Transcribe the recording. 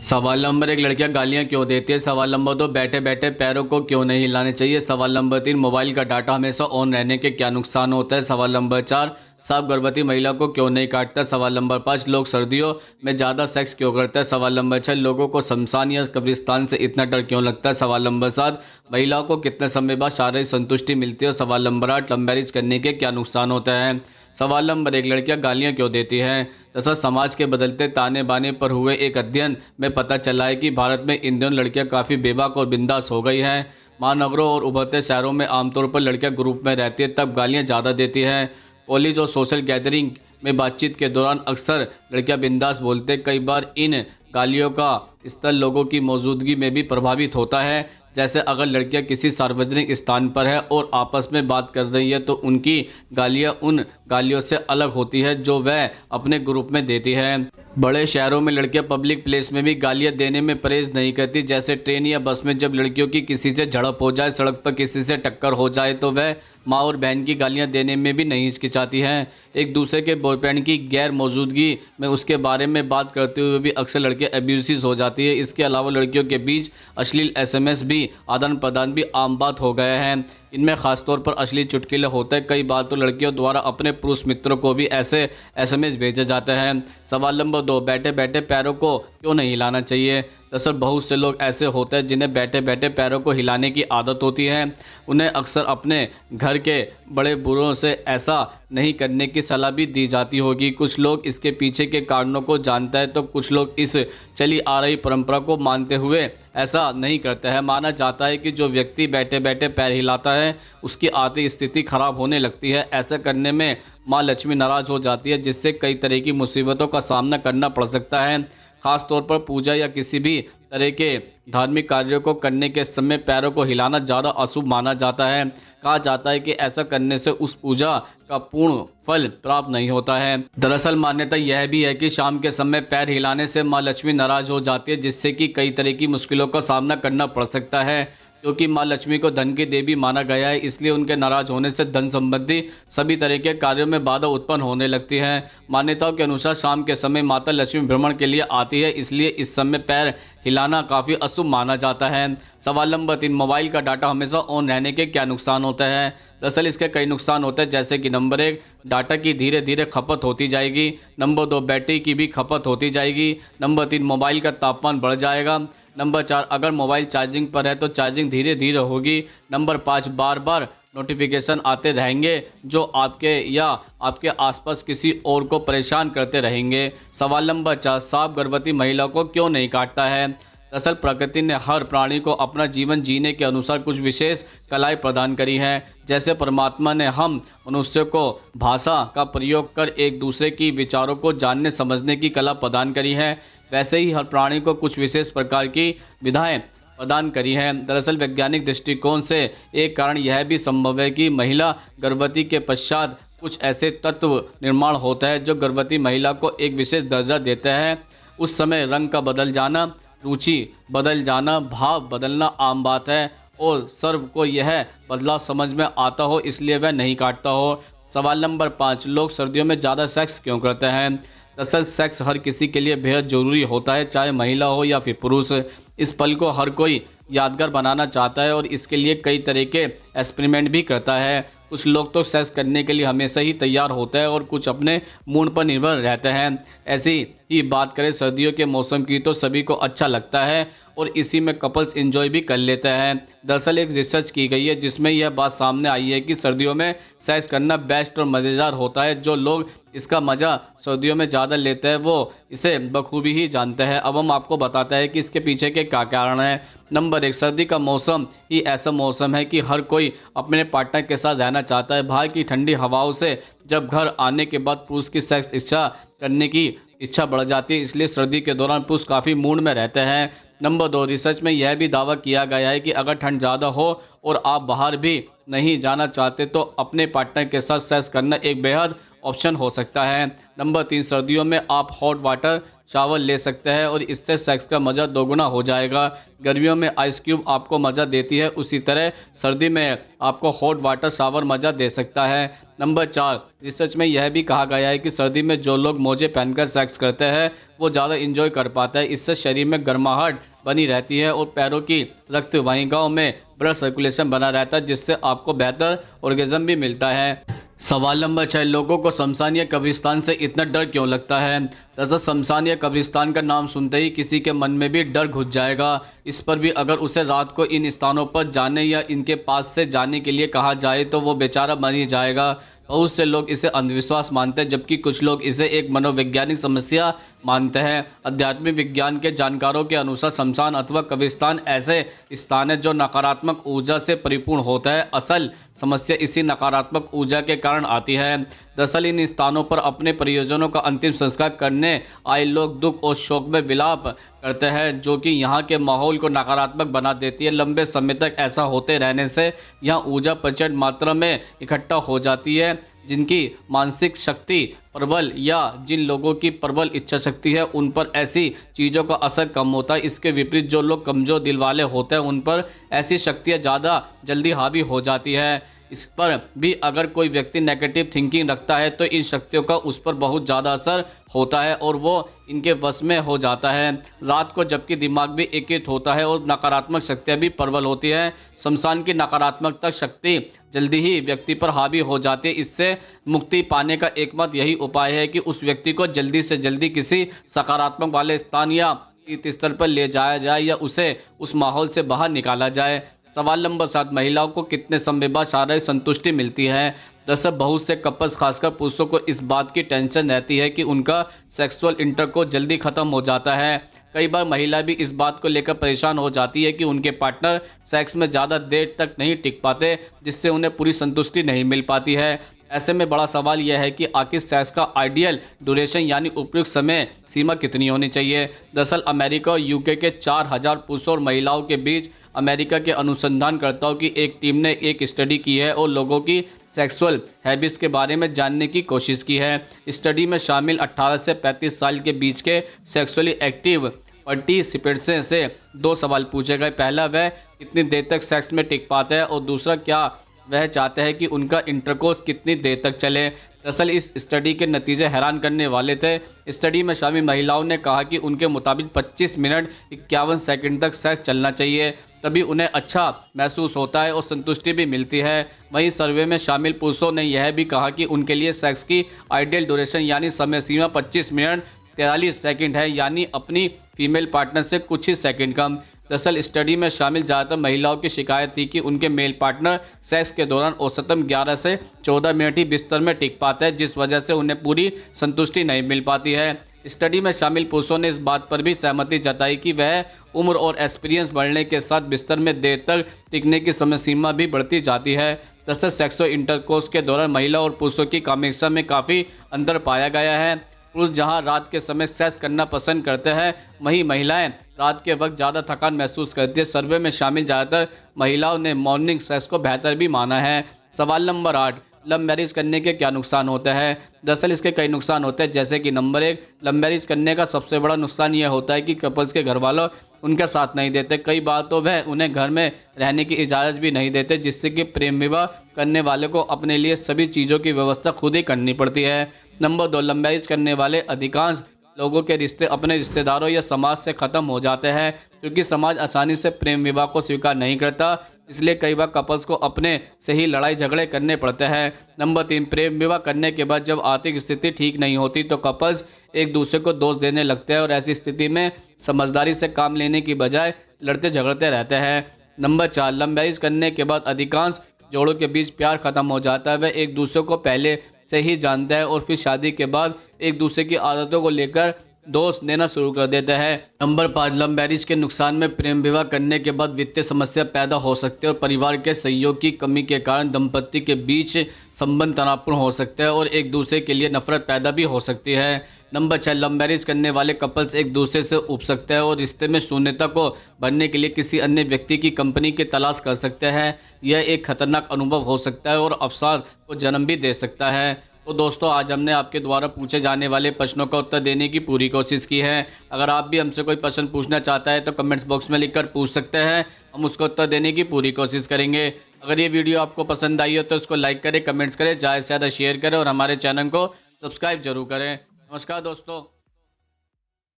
सवाल नंबर 1, लड़कियां गालियां क्यों देती है। सवाल नंबर 2, बैठे बैठे पैरों को क्यों नहीं हिलाने चाहिए। सवाल नंबर 3, मोबाइल का डाटा हमेशा ऑन रहने के क्या नुकसान होता है। सवाल नंबर 4, सांप गर्भवती महिला को क्यों नहीं काटता। सवाल नंबर 5, लोग सर्दियों में ज़्यादा सेक्स क्यों करते हैं। सवाल नंबर 6, लोगों को शमशान या कब्रिस्तान से इतना डर क्यों लगता है। सवाल नंबर 7, महिलाओं को कितने समय बाद शारीरिक संतुष्टि मिलती है। और सवाल नंबर 8, लव मैरिज करने के क्या नुकसान होता है। सवाल नंबर 1, लड़कियां गालियां क्यों देती हैं। दरअसल समाज के बदलते ताने बाने पर हुए एक अध्ययन में पता चला है कि भारत में इन दिनों लड़कियां काफ़ी बेबाक और बिंदास हो गई हैं। महानगरों और उभरते शहरों में आमतौर पर लड़कियां ग्रुप में रहती है तब गालियां ज़्यादा देती हैं। कॉलेज और सोशल गैदरिंग में बातचीत के दौरान अक्सर लड़कियां बिंदास बोलते हैं। कई बार इन गालियों का स्तर लोगों की मौजूदगी में भी प्रभावित होता है। जैसे अगर लड़कियां किसी सार्वजनिक स्थान पर है और आपस में बात कर रही है तो उनकी गालियां उन गालियों से अलग होती है जो वह अपने ग्रुप में देती है। बड़े शहरों में लड़कियां पब्लिक प्लेस में भी गालियां देने में परहेज नहीं करती। जैसे ट्रेन या बस में जब लड़कियों की किसी से झड़प हो जाए, सड़क पर किसी से टक्कर हो जाए तो वह माँ और बहन की गालियां देने में भी नहीं हिचकिचाती हैं। एक दूसरे के बॉयफ्रेंड की गैर मौजूदगी में उसके बारे में बात करते हुए भी अक्सर लड़कियां एब्यूसिव हो जाती है। इसके अलावा लड़कियों के बीच अश्लील एसएमएस भी आदान प्रदान भी आम बात हो गया है। इनमें खासतौर पर अश्लील चुटकुले होते हैं। कई बार तो लड़कियों द्वारा अपने पुरुष मित्रों को भी ऐसे एसएमएस भेजे जाते हैं। सवाल नंबर 2, बैठे बैठे पैरों को क्यों नहीं हिलाना चाहिए। दरअसल बहुत से लोग ऐसे होते हैं जिन्हें बैठे बैठे पैरों को हिलाने की आदत होती है। उन्हें अक्सर अपने घर के बड़े बूढ़ों से ऐसा नहीं करने की सलाह भी दी जाती होगी। कुछ लोग इसके पीछे के कारणों को जानते हैं तो कुछ लोग इस चली आ रही परंपरा को मानते हुए ऐसा नहीं करते हैं। माना जाता है कि जो व्यक्ति बैठे बैठे पैर हिलाता है उसकी आर्थिक स्थिति खराब होने लगती है। ऐसा करने में माँ लक्ष्मी नाराज हो जाती है जिससे कई तरह की मुसीबतों का सामना करना पड़ सकता है। खास तौर पर पूजा या किसी भी तरह के धार्मिक कार्यों को करने के समय पैरों को हिलाना ज़्यादा अशुभ माना जाता है। कहा जाता है कि ऐसा करने से उस पूजा का पूर्ण फल प्राप्त नहीं होता है। दरअसल मान्यता यह भी है कि शाम के समय पैर हिलाने से माँ लक्ष्मी नाराज हो जाती है जिससे कि कई तरह की मुश्किलों का सामना करना पड़ सकता है। क्योंकि माँ लक्ष्मी को धन की देवी माना गया है इसलिए उनके नाराज होने से धन संबंधी सभी तरह के कार्यों में बाधा उत्पन्न होने लगती है। मान्यताओं के अनुसार शाम के समय माता लक्ष्मी भ्रमण के लिए आती है इसलिए इस समय पैर हिलाना काफ़ी अशुभ माना जाता है। सवाल नंबर 3, मोबाइल का डाटा हमेशा ऑन रहने के क्या नुकसान होता है। दरअसल इसके कई नुकसान होते हैं जैसे कि नंबर 1, डाटा की धीरे धीरे खपत होती जाएगी। नंबर 2, बैटरी की भी खपत होती जाएगी। नंबर 3, मोबाइल का तापमान बढ़ जाएगा। नंबर 4, अगर मोबाइल चार्जिंग पर है तो चार्जिंग धीरे धीरे होगी। नंबर 5, बार बार नोटिफिकेशन आते रहेंगे जो आपके या आपके आसपास किसी और को परेशान करते रहेंगे। सवाल नंबर 4, सांप गर्भवती महिला को क्यों नहीं काटता है। दरअसल प्रकृति ने हर प्राणी को अपना जीवन जीने के अनुसार कुछ विशेष कलाएं प्रदान करी हैं। जैसे परमात्मा ने हम मनुष्य को भाषा का प्रयोग कर एक दूसरे की विचारों को जानने समझने की कला प्रदान करी है, वैसे ही हर प्राणी को कुछ विशेष प्रकार की विधाएं प्रदान करी हैं। दरअसल वैज्ञानिक दृष्टिकोण से एक कारण यह भी संभव है कि महिला गर्भवती के पश्चात कुछ ऐसे तत्व निर्माण होता है जो गर्भवती महिला को एक विशेष दर्जा देता है। उस समय रंग का बदल जाना, रुचि बदल जाना, भाव बदलना आम बात है और सर्व को यह बदलाव समझ में आता हो इसलिए वह नहीं काटता हो। सवाल नंबर 5, लोग सर्दियों में ज़्यादा सेक्स क्यों करते हैं। दरअसल सेक्स हर किसी के लिए बेहद ज़रूरी होता है, चाहे महिला हो या फिर पुरुष। इस पल को हर कोई यादगार बनाना चाहता है और इसके लिए कई तरह के एक्सपेरिमेंट भी करता है। कुछ लोग तो सेक्स करने के लिए हमेशा ही तैयार होते हैं और कुछ अपने मूड पर निर्भर रहते हैं। ऐसी ही बात करें सर्दियों के मौसम की तो सभी को अच्छा लगता है और इसी में कपल्स एंजॉय भी कर लेते हैं। दरअसल एक रिसर्च की गई है जिसमें यह बात सामने आई है कि सर्दियों में सेक्स करना बेस्ट और मज़ेदार होता है। जो लोग इसका मज़ा सर्दियों में ज़्यादा लेते हैं वो इसे बखूबी ही जानते हैं। अब हम आपको बताते हैं कि इसके पीछे के क्या कारण हैं। नंबर 1, सर्दी का मौसम ही ऐसा मौसम है कि हर कोई अपने पार्टनर के साथ रहना चाहता है। बाहर की ठंडी हवाओं से जब घर आने के बाद पुरुष की सेक्स इच्छा करने की इच्छा बढ़ जाती है, इसलिए सर्दी के दौरान पुरुष काफ़ी मूड में रहते हैं। नंबर 2, रिसर्च में यह भी दावा किया गया है कि अगर ठंड ज़्यादा हो और आप बाहर भी नहीं जाना चाहते तो अपने पार्टनर के साथ सेक्स करना एक बेहद ऑप्शन हो सकता है। नंबर 3, सर्दियों में आप हॉट वाटर शावर ले सकते हैं और इससे सेक्स का मज़ा दोगुना हो जाएगा। गर्मियों में आइस क्यूब आपको मज़ा देती है, उसी तरह सर्दी में आपको हॉट वाटर शावर मज़ा दे सकता है। नंबर 4, रिसर्च में यह भी कहा गया है कि सर्दी में जो लोग मोजे पहनकर सेक्स करते हैं वो ज़्यादा इंजॉय कर पाता है। इससे शरीर में गर्माहट बनी रहती है और पैरों की रक्त वाहिकाओं में ब्लड सर्कुलेशन बना रहता है, जिससे आपको बेहतर ऑर्गेज़म भी मिलता है। सवाल नंबर 6, लोगों को शमशान या कब्रिस्तान से इतना डर क्यों लगता है? दरअसल शमशान या कब्रिस्तान का नाम सुनते ही किसी के मन में भी डर घुस जाएगा। इस पर भी अगर उसे रात को इन स्थानों पर जाने या इनके पास से जाने के लिए कहा जाए तो वो बेचारा मर ही जाएगा। बहुत से लोग इसे अंधविश्वास मानते हैं, जबकि कुछ लोग इसे एक मनोवैज्ञानिक समस्या मानते हैं। आध्यात्मिक विज्ञान के जानकारों के अनुसार शमशान अथवा कब्रिस्तान ऐसे स्थान है जो नकारात्मक ऊर्जा से परिपूर्ण होता है। असल समस्या इसी नकारात्मक ऊर्जा के कारण आती है। दरअसल इन स्थानों पर अपने परिजनों का अंतिम संस्कार करने आए लोग दुख और शोक में विलाप करते हैं, जो कि यहाँ के माहौल को नकारात्मक बना देती है। लंबे समय तक ऐसा होते रहने से यहाँ ऊर्जा प्रचंड मात्रा में इकट्ठा हो जाती है। जिनकी मानसिक शक्ति प्रबल या जिन लोगों की प्रबल इच्छा शक्ति है उन पर ऐसी चीज़ों का असर कम होता है। इसके विपरीत जो लोग कमज़ोर दिल वाले होते हैं उन पर ऐसी शक्तियाँ ज़्यादा जल्दी हावी हो जाती है। इस पर भी अगर कोई व्यक्ति नेगेटिव थिंकिंग रखता है तो इन शक्तियों का उस पर बहुत ज़्यादा असर होता है और वो इनके वश में हो जाता है। रात को जबकि दिमाग भी एकीकृत होता है और नकारात्मक शक्तियाँ भी प्रबल होती हैं, शमशान की नकारात्मकता शक्ति जल्दी ही व्यक्ति पर हावी हो जाती है। इससे मुक्ति पाने का एकमात्र यही उपाय है कि उस व्यक्ति को जल्दी से जल्दी किसी सकारात्मक वाले स्थान या तीर्थ स्थल पर ले जाया जाए या उसे उस माहौल से बाहर निकाला जाए। सवाल नंबर 7, महिलाओं को कितने समय बाद शारीरिक संतुष्टि मिलती है? दरअसल बहुत से कपल्स खासकर पुरुषों को इस बात की टेंशन रहती है कि उनका सेक्सुअल इंटरकोर्स जल्दी खत्म हो जाता है। कई बार महिला भी इस बात को लेकर परेशान हो जाती है कि उनके पार्टनर सेक्स में ज़्यादा देर तक नहीं टिक पाते, जिससे उन्हें पूरी संतुष्टि नहीं मिल पाती है। ऐसे में बड़ा सवाल यह है कि आखिर सेक्स का आइडियल ड्यूरेशन यानी उपयुक्त समय सीमा कितनी होनी चाहिए? दरअसल अमेरिका और यूके के 4000 पुरुषों और महिलाओं के बीच अमेरिका के अनुसंधानकर्ताओं की एक टीम ने एक स्टडी की है और लोगों की सेक्सुअल हैबिट्स के बारे में जानने की कोशिश की है। स्टडी में शामिल 18 से 35 साल के बीच के सेक्सुअली एक्टिव पार्टिसिपेंट्स से 2 सवाल पूछे गए। पहला, वह कितनी देर तक सेक्स में टिक पाते हैं और दूसरा, क्या वह चाहते हैं कि उनका इंटरकोर्स कितनी देर तक चले। दरअसल इस स्टडी के नतीजे हैरान करने वाले थे। स्टडी में शामिल महिलाओं ने कहा कि उनके मुताबिक 25 मिनट 51 सेकंड तक सेक्स चलना चाहिए, तभी उन्हें अच्छा महसूस होता है और संतुष्टि भी मिलती है। वहीं सर्वे में शामिल पुरुषों ने यह भी कहा कि उनके लिए सेक्स की आइडियल ड्यूरेशन यानी समय सीमा 25 मिनट 43 सेकंड है, यानी अपनी फीमेल पार्टनर से कुछ ही सेकंड कम। दरअसल स्टडी में शामिल ज़्यादातर महिलाओं की शिकायत थी कि उनके मेल पार्टनर सेक्स के दौरान औसतन 11 से 14 मिनट ही बिस्तर में टिक पाते हैं, जिस वजह से उन्हें पूरी संतुष्टि नहीं मिल पाती है। स्टडी में शामिल पुरुषों ने इस बात पर भी सहमति जताई कि वह उम्र और एक्सपीरियंस बढ़ने के साथ बिस्तर में देर तक टिकने की समय सीमा भी बढ़ती जाती है। दरअसल सेक्सुअल इंटरकोर्स के दौरान महिला और पुरुषों की कामुकता में काफ़ी अंतर पाया गया है। पुरुष जहां रात के समय सेक्स करना पसंद करते हैं, वहीं महिलाएं रात के वक्त ज़्यादा थकान महसूस करती है। सर्वे में शामिल ज़्यादातर महिलाओं ने मॉर्निंग सेक्स को बेहतर भी माना है। सवाल नंबर 8, लव मैरिज करने के क्या नुकसान होते हैं? दरअसल इसके कई नुकसान होते हैं, जैसे कि नंबर 1, लव मैरिज करने का सबसे बड़ा नुकसान यह होता है कि कपल्स के घर वालों उनका साथ नहीं देते। कई बार तो वह उन्हें घर में रहने की इजाज़त भी नहीं देते, जिससे कि प्रेम विवाह करने वाले को अपने लिए सभी चीज़ों की व्यवस्था खुद ही करनी पड़ती है। नंबर 2, लव मैरिज करने वाले अधिकांश लोगों के रिश्ते अपने रिश्तेदारों या समाज से ख़त्म हो जाते हैं, क्योंकि समाज आसानी से प्रेम विवाह को स्वीकार नहीं करता। इसलिए कई बार कपल्स को अपने से ही लड़ाई झगड़े करने पड़ते हैं। नंबर 3, प्रेम विवाह करने के बाद जब आर्थिक स्थिति ठीक नहीं होती तो कपल्स एक दूसरे को दोष देने लगते हैं और ऐसी स्थिति में समझदारी से काम लेने की बजाय लड़ते झगड़ते रहते हैं। नंबर 4, लव मैरिज करने के बाद अधिकांश जोड़ों के बीच प्यार खत्म हो जाता है। वह एक दूसरे को पहले से ही जानते हैं और फिर शादी के बाद एक दूसरे की आदतों को लेकर दोष देना शुरू कर देते हैं। नंबर 5, लव मैरिज के नुकसान में प्रेम विवाह करने के बाद वित्तीय समस्या पैदा हो सकती है और परिवार के सहयोग की कमी के कारण दंपति के बीच संबंध तनावपूर्ण हो सकते हैं और एक दूसरे के लिए नफरत पैदा भी हो सकती है। नंबर 6, लव मैरिज करने वाले कपल्स एक दूसरे से उब सकते हैं और रिश्ते में शून्यता को भरने के लिए किसी अन्य व्यक्ति की कंपनी की तलाश कर सकते हैं। यह एक खतरनाक अनुभव हो सकता है और अवसाद को जन्म भी दे सकता है। तो दोस्तों आज हमने आपके द्वारा पूछे जाने वाले प्रश्नों का उत्तर देने की पूरी कोशिश की है। अगर आप भी हमसे कोई प्रश्न पूछना चाहता है तो कमेंट्स बॉक्स में लिखकर पूछ सकते हैं, हम उसका उत्तर देने की पूरी कोशिश करेंगे। अगर ये वीडियो आपको पसंद आई हो तो उसको लाइक करें, कमेंट्स करें, ज़्यादा से ज़्यादा शेयर करें और हमारे चैनल को सब्सक्राइब जरूर करें। नमस्कार दोस्तों।